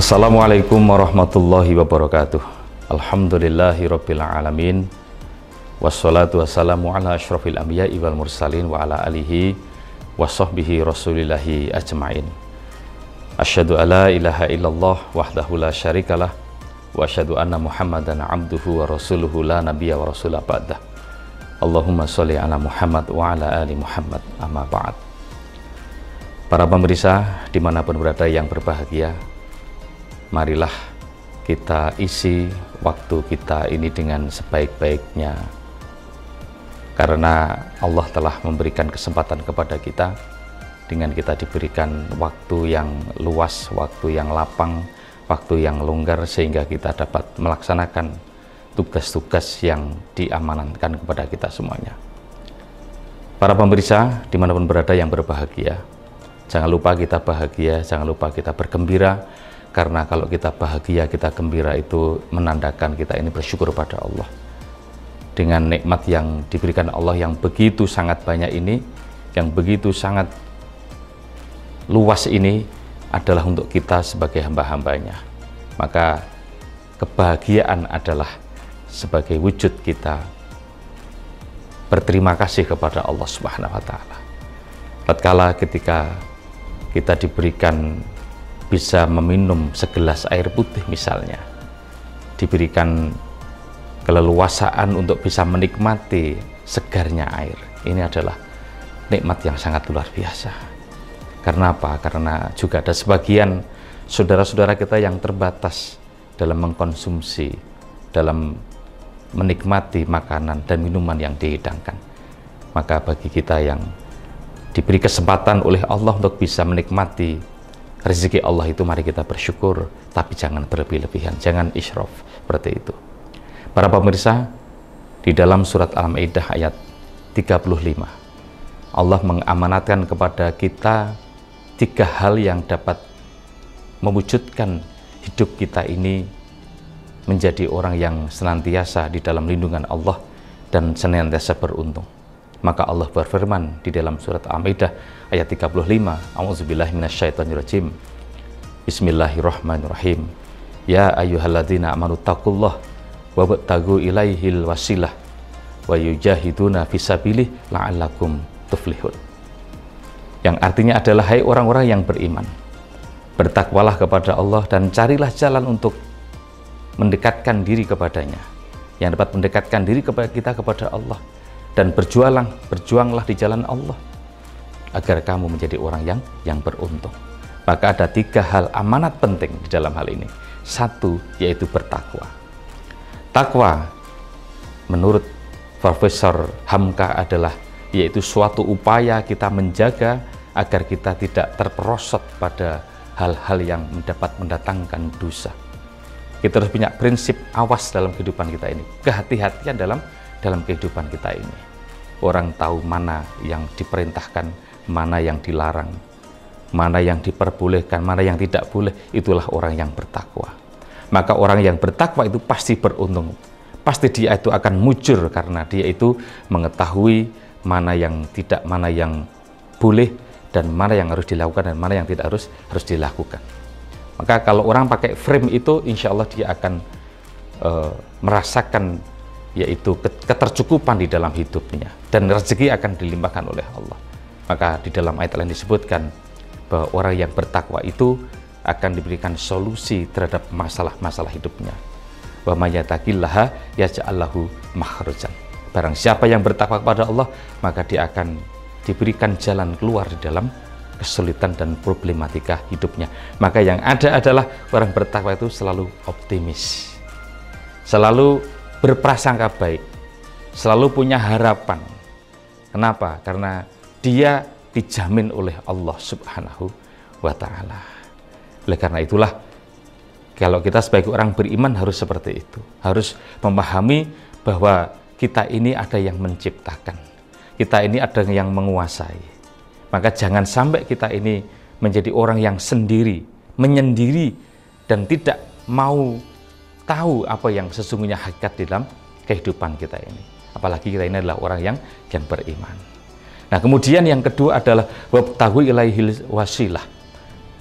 Assalamualaikum warahmatullahi wabarakatuh. Alhamdulillahirabbil alamin. Wassalatu wassalamu ala asyrafil anbiya'i wal mursalin wa ala alihi wa sahbihi rasulillahi ajma'in. Asyhadu alla ilaha illallah wahdahu la syarikalah wa asyhadu anna Muhammadan abduhu wa rasuluhu la nabiyya wa rasulah ba'dah. Allahumma sholli ala Muhammad wa ala ali Muhammad, amma ba'd. Para pemirsa dimanapun berada yang berbahagia, marilah kita isi waktu kita ini dengan sebaik-baiknya, karena Allah telah memberikan kesempatan kepada kita dengan kita diberikan waktu yang luas, waktu yang lapang, waktu yang longgar, sehingga kita dapat melaksanakan tugas-tugas yang diamanatkan kepada kita semuanya. Para pemirsa dimanapun berada yang berbahagia, jangan lupa kita bahagia, jangan lupa kita bergembira. Karena kalau kita bahagia, kita gembira, itu menandakan kita ini bersyukur pada Allah. Dengan nikmat yang diberikan Allah yang begitu sangat banyak ini, yang begitu sangat luas ini, adalah untuk kita sebagai hamba-hambanya. Maka kebahagiaan adalah sebagai wujud kita berterima kasih kepada Allah Subhanahu wa Ta'ala. Tatkala ketika kita diberikan bisa meminum segelas air putih misalnya, diberikan keleluasaan untuk bisa menikmati segarnya air, ini adalah nikmat yang sangat luar biasa. Karena apa? Karena juga ada sebagian saudara-saudara kita yang terbatas dalam mengkonsumsi, dalam menikmati makanan dan minuman yang dihidangkan. Maka bagi kita yang diberi kesempatan oleh Allah untuk bisa menikmati rezeki Allah itu, mari kita bersyukur, tapi jangan berlebih-lebihan, jangan israf seperti itu. Para pemirsa, di dalam surat Al-Maidah ayat 35, Allah mengamanatkan kepada kita 3 hal yang dapat mewujudkan hidup kita ini menjadi orang yang senantiasa di dalam lindungan Allah dan senantiasa beruntung. Maka Allah berfirman di dalam surat Al-Maidah ayat 35, A'udzubillahi minasyaitonirrajim. Bismillahirrahmanirrahim. Ya ayyuhalladzina amanu taqullah wabtaghu ilaihil wasilah wa yujahiduna fisabilih la'allakum tuflihun. Yang artinya adalah, hai orang-orang yang beriman, bertakwalah kepada Allah dan carilah jalan untuk mendekatkan diri kepadanya, yang dapat mendekatkan diri kepada kita kepada Allah, dan berjuanglah di jalan Allah agar kamu menjadi orang yang beruntung. Maka ada 3 hal amanat penting di dalam hal ini. 1, yaitu bertakwa. Takwa menurut Profesor Hamka adalah yaitu suatu upaya kita menjaga agar kita tidak terperosot pada hal-hal yang dapat mendatangkan dosa. Kita harus punya prinsip awas dalam kehidupan kita ini, kehati-hatian dalam kehidupan kita ini. Orang tahu mana yang diperintahkan, mana yang dilarang, mana yang diperbolehkan, mana yang tidak boleh. Itulah orang yang bertakwa. Maka orang yang bertakwa itu pasti beruntung. Pasti dia itu akan mujur, karena dia itu mengetahui mana yang tidak, mana yang boleh, dan mana yang harus dilakukan, dan mana yang tidak harus dilakukan. Maka kalau orang pakai frame itu, insya Allah dia akan merasakan yaitu ketercukupan di dalam hidupnya, dan rezeki akan dilimpahkan oleh Allah. Maka di dalam ayat lain disebutkan bahwa orang yang bertakwa itu akan diberikan solusi terhadap masalah-masalah hidupnya. Wa may yattaqillaha yaj'al lahu makhrajan. Barang siapa yang bertakwa kepada Allah, maka dia akan diberikan jalan keluar di dalam kesulitan dan problematika hidupnya. Maka yang ada adalah orang bertakwa itu selalu optimis, selalu berprasangka baik, selalu punya harapan. Kenapa? Karena dia dijamin oleh Allah Subhanahu wa Ta'ala. Oleh karena itulah, kalau kita sebagai orang beriman harus seperti itu, harus memahami bahwa kita ini ada yang menciptakan, kita ini ada yang menguasai. Maka jangan sampai kita ini menjadi orang yang sendiri, menyendiri, dan tidak mau tahu apa yang sesungguhnya hakikat dalam kehidupan kita ini. Apalagi kita ini adalah orang yang beriman. Nah, kemudian yang kedua adalah wabtaghu ilaihil wasilah.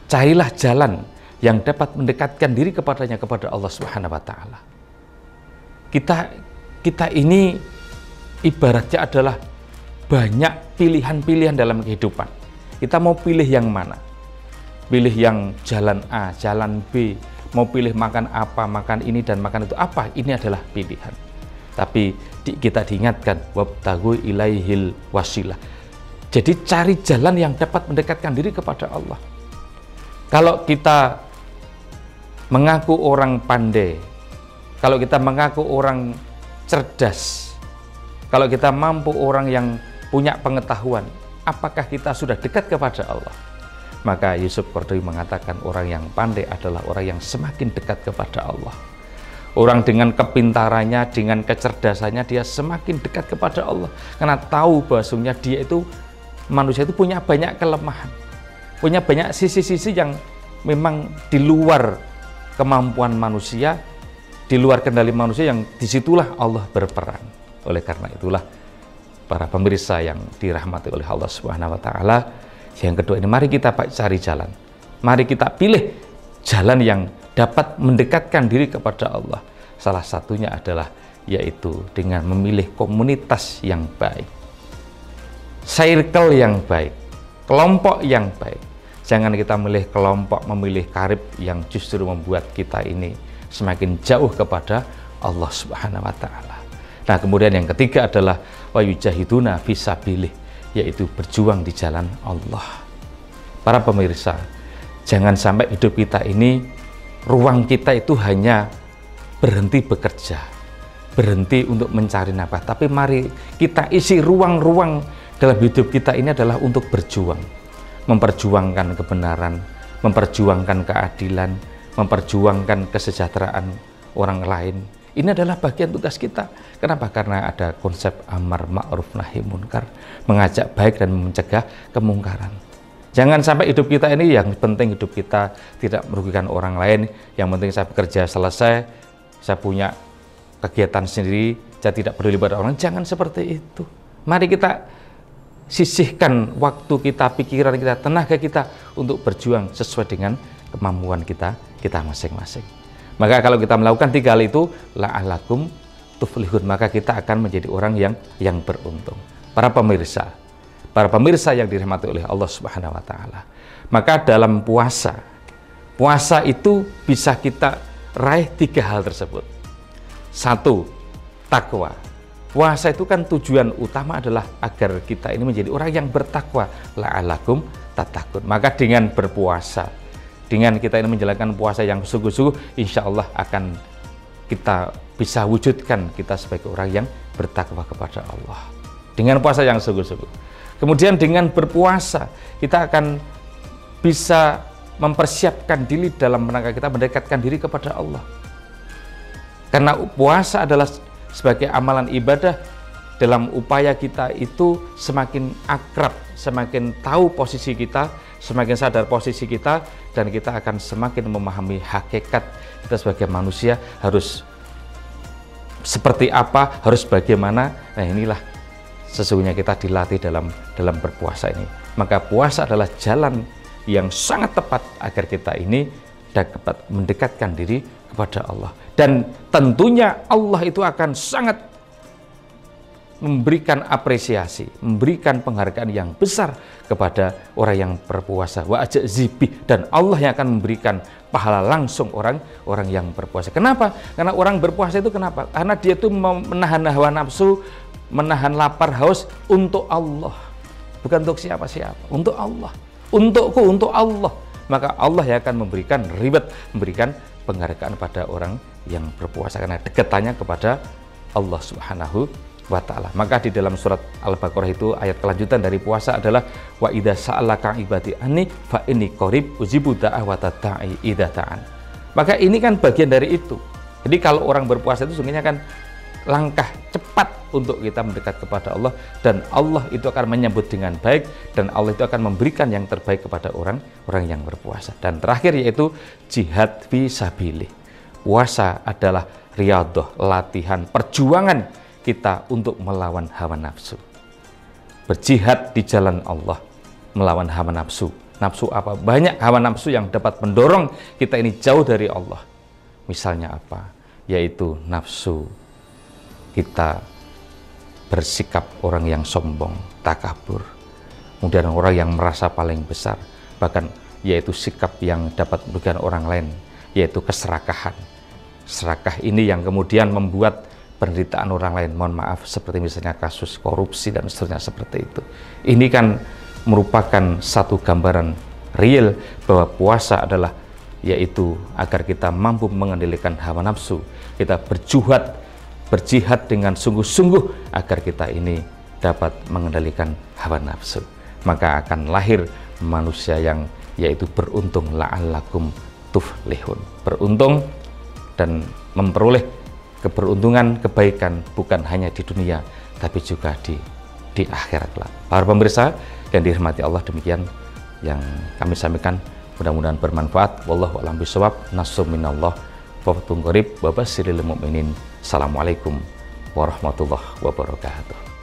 Carilah jalan yang dapat mendekatkan diri kepadanya, kepada Allah Subhanahu wa taala. Kita ini ibaratnya adalah banyak pilihan-pilihan dalam kehidupan. Kita mau pilih yang mana? Pilih yang jalan A, jalan B, mau pilih makan apa, makan ini dan makan itu apa? Ini adalah pilihan. Tapi kita diingatkan, wabtaghu ilaihil wasilah. Jadi cari jalan yang dapat mendekatkan diri kepada Allah. Kalau kita mengaku orang pandai, kalau kita mengaku orang cerdas, kalau kita mampu orang yang punya pengetahuan, apakah kita sudah dekat kepada Allah? Maka Yusuf Qaradawi mengatakan orang yang pandai adalah orang yang semakin dekat kepada Allah. Orang dengan kepintarannya, dengan kecerdasannya, dia semakin dekat kepada Allah. Karena tahu bahwasanya dia itu, manusia itu punya banyak kelemahan, punya banyak sisi-sisi yang memang di luar kemampuan manusia, di luar kendali manusia, yang disitulah Allah berperan. Oleh karena itulah, para pemirsa yang dirahmati oleh Allah Subhanahu wa taala, yang kedua ini, mari kita cari jalan. Mari kita pilih jalan yang dapat mendekatkan diri kepada Allah. Salah satunya adalah yaitu dengan memilih komunitas yang baik, circle yang baik, kelompok yang baik. Jangan kita memilih kelompok, memilih karib yang justru membuat kita ini semakin jauh kepada Allah Subhanahu wa taala. Nah, kemudian yang ketiga adalah wa yujahiduna fisabilih, yaitu berjuang di jalan Allah. Para pemirsa, jangan sampai hidup kita ini, ruang kita itu hanya berhenti bekerja, berhenti untuk mencari nafkah. Tapi mari kita isi ruang-ruang dalam hidup kita ini adalah untuk berjuang, memperjuangkan kebenaran, memperjuangkan keadilan, memperjuangkan kesejahteraan orang lain. Ini adalah bagian tugas kita. Kenapa? Karena ada konsep amar ma'ruf nahi munkar, mengajak baik dan mencegah kemungkaran. Jangan sampai hidup kita ini, yang penting hidup kita tidak merugikan orang lain, yang penting saya bekerja selesai, saya punya kegiatan sendiri, saya tidak peduli pada orang. Jangan seperti itu. Mari kita sisihkan waktu kita, pikiran kita, tenaga kita untuk berjuang sesuai dengan kemampuan kita masing-masing. Maka kalau kita melakukan tiga hal itu, la'allakum tuflihun, maka kita akan menjadi orang yang beruntung. Para pemirsa yang dirahmati oleh Allah Subhanahu wa taala. Maka dalam puasa itu bisa kita raih tiga hal tersebut. Satu, takwa. Puasa itu kan tujuan utama adalah agar kita ini menjadi orang yang bertakwa. La'allakum tattaqun. Maka dengan berpuasa, dengan kita ini menjalankan puasa yang sungguh-sungguh, insya Allah akan kita bisa wujudkan kita sebagai orang yang bertakwa kepada Allah. Dengan puasa yang sungguh-sungguh. Kemudian dengan berpuasa, kita akan bisa mempersiapkan diri dalam rangka kita mendekatkan diri kepada Allah. Karena puasa adalah sebagai amalan ibadah, dalam upaya kita itu semakin akrab, semakin tahu posisi kita, semakin sadar posisi kita, dan kita akan semakin memahami hakikat kita sebagai manusia harus seperti apa, harus bagaimana. Nah, inilah sesungguhnya kita dilatih dalam berpuasa ini. Maka puasa adalah jalan yang sangat tepat agar kita ini dapat mendekatkan diri kepada Allah. Dan tentunya Allah itu akan sangat memberikan apresiasi, memberikan penghargaan yang besar kepada orang yang berpuasa. Wa ajzibih, dan Allah yang akan memberikan pahala langsung orang yang berpuasa. Kenapa? Karena orang berpuasa itu kenapa? Karena dia itu menahan hawa nafsu, menahan lapar haus untuk Allah, bukan untuk siapa-siapa, untuk Allah, untukku, untuk Allah. Maka Allah yang akan memberikan reward, memberikan penghargaan pada orang yang berpuasa karena dekatannya kepada Allah Subhanahu wa ta'ala. Maka di dalam surat Al-Baqarah itu ayat kelanjutan dari puasa adalah wa idza sa'alaka ibadi anni fa inni qarib ujibu da'wata da'i idza ta'an. Maka ini kan bagian dari itu. Jadi kalau orang berpuasa itu sesungguhnya kan langkah cepat untuk kita mendekat kepada Allah, dan Allah itu akan menyambut dengan baik, dan Allah itu akan memberikan yang terbaik kepada orang yang berpuasa. Dan terakhir yaitu jihad fi sabilillah. Puasa adalah riyadhah, latihan, perjuangan kita untuk melawan hawa nafsu. Berjihad di jalan Allah, melawan hawa nafsu, Nafsu apa? Banyak hawa nafsu yang dapat mendorong kita ini jauh dari Allah. Misalnya apa? Yaitu nafsu kita bersikap orang yang sombong, takabur, kemudian orang yang merasa paling besar, bahkan yaitu sikap yang dapat merugikan orang lain, yaitu keserakahan. Serakah ini yang kemudian membuat penderitaan orang lain, mohon maaf, seperti misalnya kasus korupsi dan seterusnya seperti itu. Ini kan merupakan satu gambaran real bahwa puasa adalah yaitu agar kita mampu mengendalikan hawa nafsu, kita berjihad dengan sungguh-sungguh agar kita ini dapat mengendalikan hawa nafsu. Maka akan lahir manusia yang yaitu beruntung, la'allakum tuflihun, beruntung dan memperoleh keberuntungan, kebaikan bukan hanya di dunia tapi juga di akhirat kelak. Para pemirsa yang dirahmati Allah, demikian yang kami sampaikan, mudah-mudahan bermanfaat. Wallahu a'lam bishawab. Nasrun minallah wa fathun qarib wa basyiril mu'minin. Assalamualaikum warahmatullahi wabarakatuh.